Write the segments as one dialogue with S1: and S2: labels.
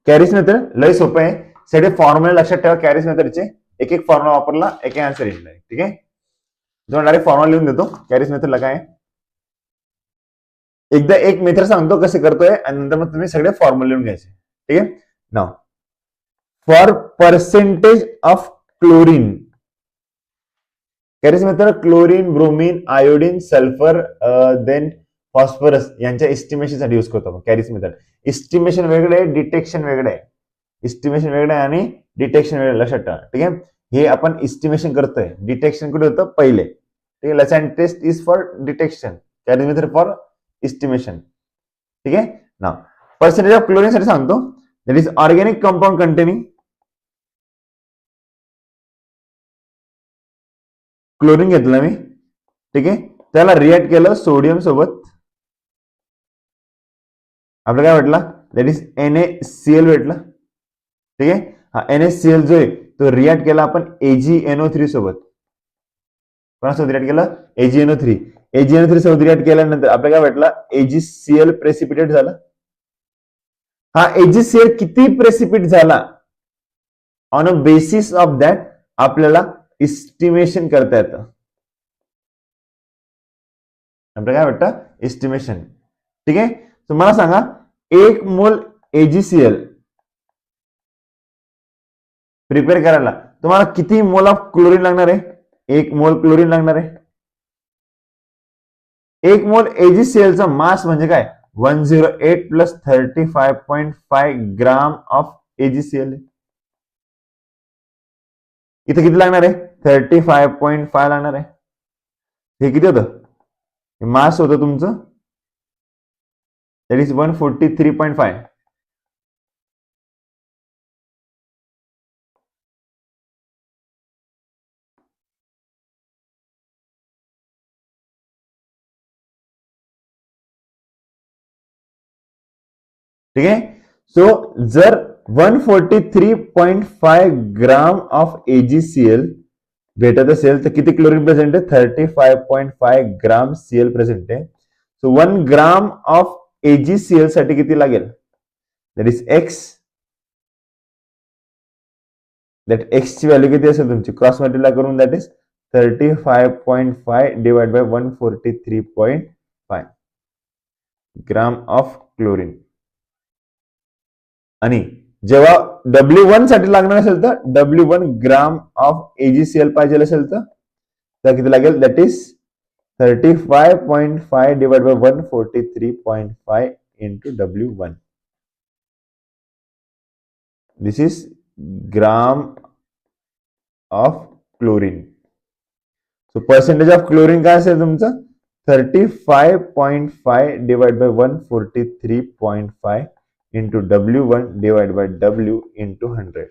S1: Carries method लय सोपं आहे. सगळे फॉर्म्युला लक्षात ठेवा कॅरीज मेथडचे. एक एक फॉर्म्युला वापरला एक आन्सर येईल. ठीक आहे. जो डायरेक्ट फॉर्म्युला लिहून देतो कॅरीज मेथडला काय आहे. एकदा एक मेथड सांगतो कसे करतोय आणि नंतर मग तुम्ही सगळे फॉर्म्युला लिहून घ्यायचे. ठीक आहे. नाव for percentage of chlorine Carius method chlorine, bromine, iodine, sulphur then phosphorus यांच्या एस्टिमेशन साठी युज करतो आपण कॅरीज मेथड. एस्टिमेशन वेगळे आहे, डिटेक्शन वेगळे आहे. एस्टिमेशन वेगळं आहे आणि डिटेक्शन वेगळं लक्षात ठेवा. ठीक आहे. हे आपण एस्टिमेशन करतोय. डिटेक्शन कुठे होतं पहिले. ठीक आहे. Lassaigne test is for detection, Carius method for estimation. ठीक आहे. नाव पर्सेंटेज ऑफ क्लोरीन साठी सांगतो. That is organic compound containing chlorine घेतलं मी. ठीक आहे. त्याला रिएक्ट केलं सोडियम सोबत. आपलं काय भेटलं दॅट इज NaCl भेटलं. ठीक आहे. हा NaCl जो आहे तो रिएक्ट केला आपण AgNO3 सोबत. कोणासोबत रिएक्ट केलं AgNO3. AgNO3 सोबत रिएक्ट केल्यानंतर आपल्याला काय भेटलं AgCl प्रेसिपिटेट झालं. हा AgCl किती प्रेसिपिट झाला on a basis of that आपल्याला एस्टिमेशन करता येतं. आपल्याला काय वाटतं एस्टिमेशन. ठीक आहे. तुम्हाला सांगा 1 मोल AgCl प्रिपेअर करायला तुम्हाला किती मोल ऑफ क्लोरीन लागणार आहे. 1 मोल क्लोरीन लागणार आहे. 1 मोल AgCl चा मास म्हणजे काय 108 प्लस 35.5 ग्राम ऑफ AgCl. इथे किती लागणार आहे 35.5 लागणार आहे. हे किती होतं मास होतं तुमचं दॅट इज 143.5. ठीक आहे. सो जर 143.5 ग्राम ऑफ AgCl भेटत असेल तर किती क्लोरीन प्रेझेंट आहे 35.5 ग्राम Cl प्रेझेंट आहे. सो 1 ग्राम ऑफ AgCl साठी किती लागेल that is X. That X ची व्हॅल्यू किती असेल तुमची क्रॉस मल्टिप्लाय करून that is 35.5 divide by 143.5 gram of chlorine. आणि जेव्हा W1 साठी लागणार असेल तर W1 ग्राम ऑफ AgCl पाहिजे असेल तर किती लागेल that is 35.5 divide by 143.5 into W1. This is gram of chlorine. So percentage of chlorine काय असेल तुमचं 35.5 divide by 143.5 into W1 divided by W into 100.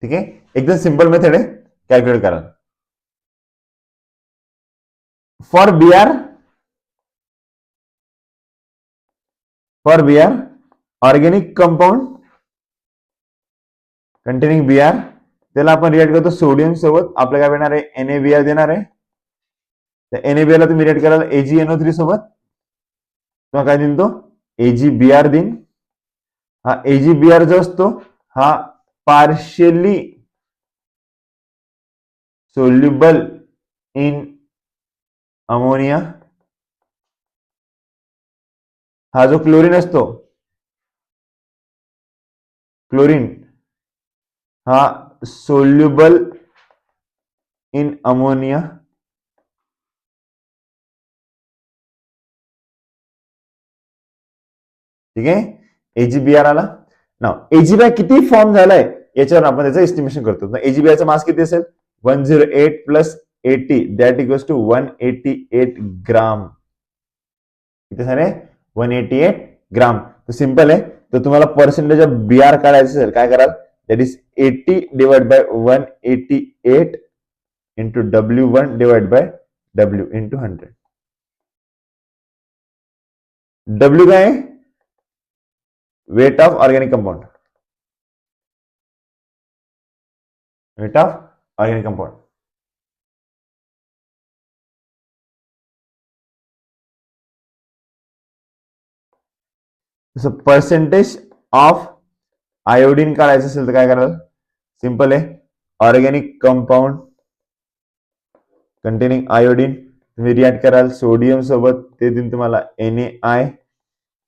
S1: ठीक आहे. एकदम सिंपल मेथड आहे कॅल्क्युलेट करा. For Br organic compound containing Br त्याला आपण रिएक्ट करतो सोडियम सोबत. आपल्याला काय भेटणार आहे NaBr देणार आहे. तर NaBr ला तुम्ही रिएक्ट कराल AgNO3 सोबत. तुम्हाला काय देईन तो AgBr देईन. हा AgBr जो असतो हा पार्शियली सोल्युबल इन अमोनिया. हा जो क्लोरीन असतो क्लोरीन हा सोल्युबल इन अमोनिया. ठीक आहे. AgBr आला. नाव AgBr किती फॉर्म झालाय याच्यावर आपण त्याचं एस्टिमेशन करतो. AgBr चा मास किती असेल 108 प्लस 80 दॅट इक्वल्स टू 188 ग्राम. किती झाले 188 ग्राम. तो सिंपल आहे. तर तुम्हाला पर्सेंटेज ऑफ Br काढायचं असेल काय कराल that is 80 divide by 188 into W1 divide by W into 100. W काय आहे weight of organic compound. Weight of organic compound. जसं पर्सेंटेज ऑफ आयोडीन काढायचं असेल तर काय कराल, सिंपल आहे, ऑर्गॅनिक कंपाऊंड कंटेनिंग आयोडीन तुम्ही रिॲक्ट कराल सोडियम सोबत, ते देईन तुम्हाला NaI,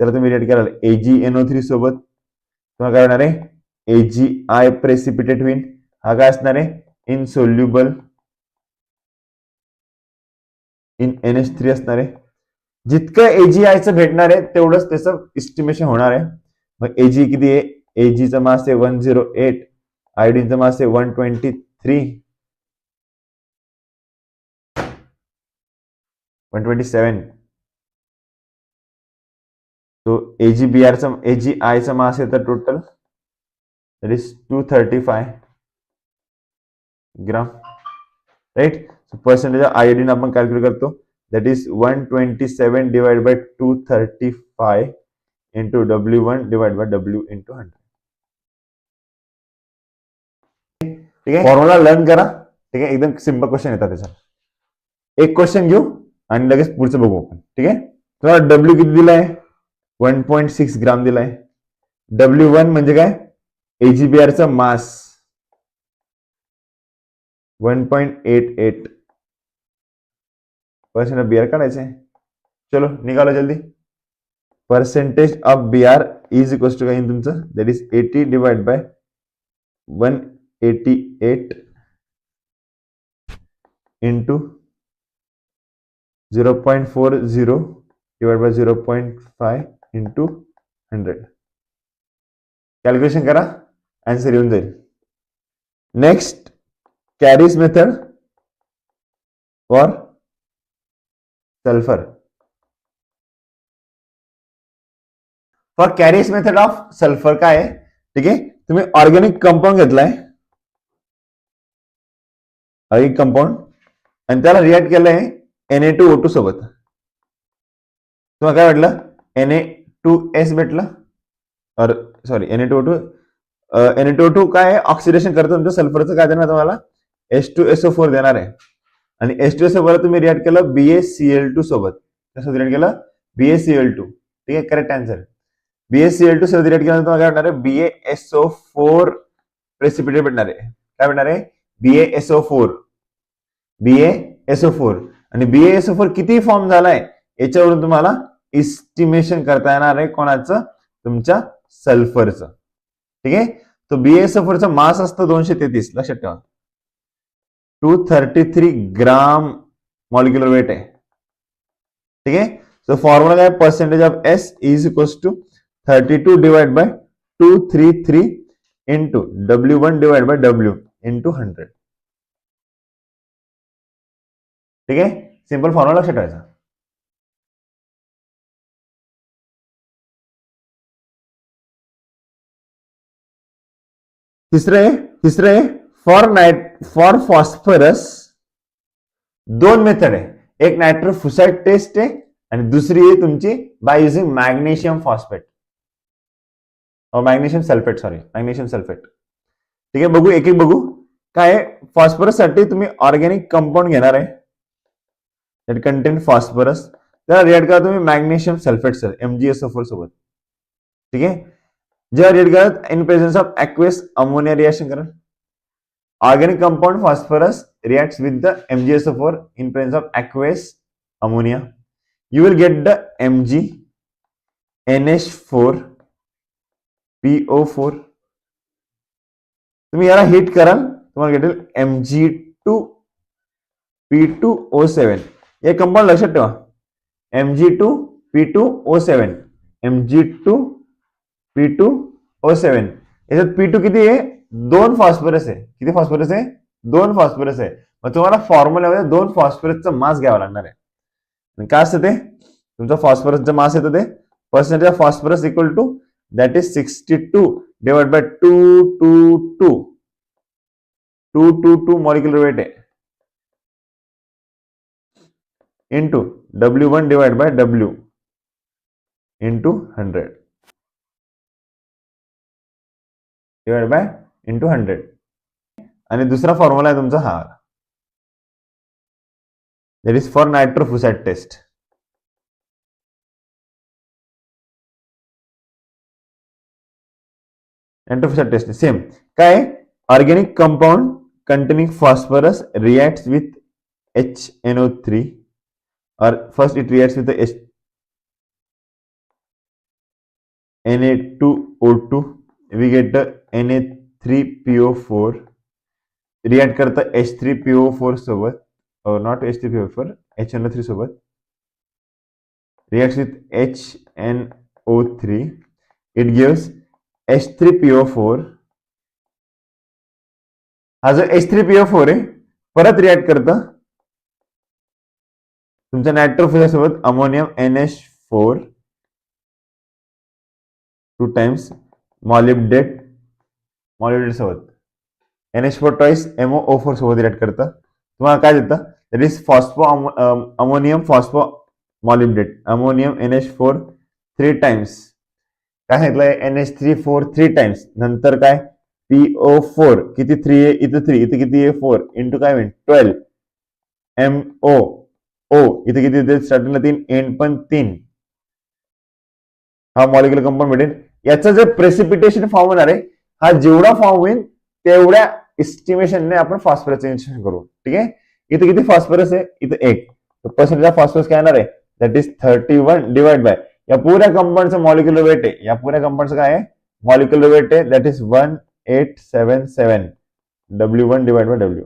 S1: त्याला तुम्ही रिॲक्ट कराल AgNO3 सोबत, तुम्हाला काय होणार आहे AgI प्रेसिपिटेट होईल. हा काय असणार आहे इनसोल्युबल इन NH3 असणार आहे. जितकं AgIचं भेटणार आहे तेवढंच त्याचं इस्टिमेशन होणार आहे. मग Ag किती आहे, Agचा मास आहे 108, आयोडीनचा मास आहे 123 127. तो AgIचा मास आहे तर total that is 235 gram, right. Percentage of iodine आपण कॅल्क्युलेट करतो, that is 127 divide by 235 into W1 divide by W into 100. ठीक आहे, फॉर्म्युला लर्न करा. ठीक आहे, एकदम सिंपल क्वेश्चन येतात त्याच्यात. एक क्वेश्चन घेऊ आणि लगेच पुढचं बघू आपण. ठीक आहे, तुम्हाला डब्ल्यू किती दिलाय, 1.6 ग्राम दिलाय. W1 म्हणजे काय, AgBrचा मास 1.88 परसेंट ऑफ बीआर काढायचे. चलो निकालो जल्दी. Percentage of BR is equal to काय तुमचं, that is 80 divide by 188 into 0.40 divide by 0.5 into 100. Calculation करा, आन्सर येऊन जाईल. Next, Carius method for sulphur. For Carius method of sulphur काय आहे, ठीक आहे, तुम्ही ऑर्गॅनिक कंपाऊंड घेतलाय, ऑर्गॅनिक कंपाऊंड, आणि त्याला रिॲक्ट केलंय Na2O2 सोबत. तुम्हाला काय भेटलं, Na2S भेटलं, और सॉरी Na2O2. Na2O2 काय ऑक्सिडेशन करतो तुमच्या सल्फरचं, काय देणार तुम्हाला H2SO4 देणार आहे. आणि H2SO4 तुम्ही रिॲक्ट केलं BaCl2 सोबत. कसं रिॲक्ट केलं, BaCl2. ठीक आहे, करेक्ट आन्सर. BaCl2 सोबत रिॲक्ट केल्यानंतर तुम्हाला काय भेटणार आहे, BaSO4 प्रेसिपिटेट भेटणार आहे. काय भेटणार आहे, BaSO4 आणि BaSO4 किती फॉर्म झालाय याच्यावरून तुम्हाला इस्टिमेशन करता येणार आहे कोणाचं, तुमच्या सल्फरचं. ठीक आहे, तो BaSO4चा मास असतो 233, लक्षात ठेवा. 233 ग्राम मॉलिक्युलर वेट आहे. ठीक आहे, सो फॉर्म्युला काय, percentage of S is equal to 32 divide by 233 into W1 divide by W into 100. ठीक आहे, सिंपल फॉर्म्युला लक्षात ठेवायचा. तिसरे फॉर फॉस्फरस दोन मेथड आहे, एक नायट्रोफुसाइड टेस्ट आहे आणि दुसरी आहे तुमची by using magnesium phosphate magnesium sulphate. ठीक आहे, बघू एक एक बघू. काय फॉस्फरस साठी तुम्ही ऑर्गॅनिक कंपाऊंड घेणार आहे दॅट कंटेन फॉस्फरस, त्याला रिॲक्ट करा तुम्ही मॅग्नेशियम सल्फेट सर MgSO4 सोबत. ठीक आहे, जेव्हा रिॲक्ट करत in presence of aqueous ammonia reaction करा. Organic compound phosphorus reacts with the MgSO4 in presence of aqueous ammonia. You will get the MgNH4 PO4. तुम्ही याला हिट कराल तुम्हाला भेटेल Mg2 P2O7. हे कंपाऊंड लक्षात ठेवा, Mg2 P2O7 Mg2 P2O7. याच्यात P2 किती आहे, 2 फॉस्फरस आहे. किती फॉस्फरस आहे, 2 फॉस्फरस आहे. मग तुम्हाला फॉर्म्युल्यामध्ये 2 फॉस्फरसचा मास घ्यावा लागणार आहे. काय असतं ते, तुमचा फॉस्फरसचा मास येतो ते percentage of phosphorus equal to that is 62 divide by 222 molecular weight आहे into W1 divide by W into 100 divide by into 100. आणि दुसरा फॉर्म्युला आहे तुमचा हा, that is for nitroprusside test. एंट्रोफिलिक टेस्ट सेम काय organic compound containing phosphorus reacts with HNO3 or first it reacts with the Na2O2 we get the Na3PO4 react करता H3PO4 सोबत or not H3PO4 HNO3 सोबत reacts with HNO3 it gives H3PO4 हा जो H3PO4 आहे परत react करतं तुमच्या नायट्रोफिलस सोबत अमोनियम NH4 2 टाइम्स मॉलिब्डेट सोबत NH4 ट्वाइस MoO4 सोबत रिॲक्ट करतं तुम्हाला काय देतं that is ammonium phospho मॉलिब्डेट ammonium NH4 3 times काय सांगितलंय NH3 3 टाइम्स नंतर काय PO4 किती 3 आहे इथं 3 इथं किती आहे 4 इंटू काय होईल 12 MoO इथं किती येते स्टार्टिंगला 3 एंड पण 3 हा मॉलिक्युलर कंपाऊंड भेटेल याचा जे प्रेसिपिटेशन फॉर्म होणार आहे हा जेवढा फॉर्म होईल तेवढ्या एस्टिमेशनने आपण फॉस्फरसचं इन्स्टिट्यूशन करू ठीक आहे इथं किती फॉस्फरस आहे इथं 1 तर पर्सेंटेज ऑफ फॉस्फरस काय येणार आहे दॅट इज 31 डिवाइड बाय या पुऱ्या कंपाऊंडचं मॉलिक्युलर वेट आहे या पुऱ्या कंपाऊंडचं काय आहे मॉलिक्युलर वेट आहे that is 1877 W1 divide by W